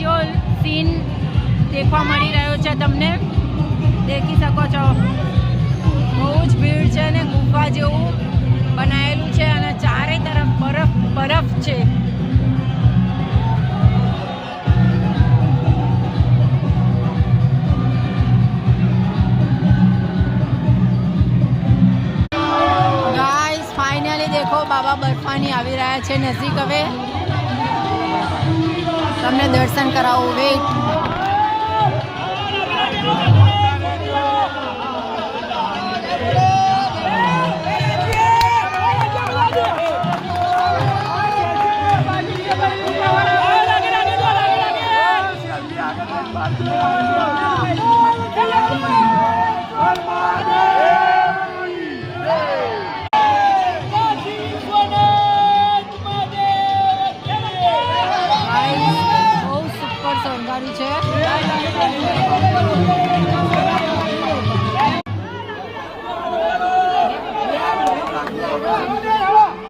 જેવો સીન દેખવા મળી રહ્યો છે તમને, દેખી શકો છો. બહુ જ ભીડ છે ને ગુફા જેવું બનાવેલું છે અને ચારે તરફ બરફ બરફ છે. ગાઈસ ફાઇનલી દેખો બાબા બર્ફાની આવી રહ્યા છે નજીક. હવે તમને દર્શન કરાવું. વેઇટ. બહુ સુપર શણગાર્યું છે.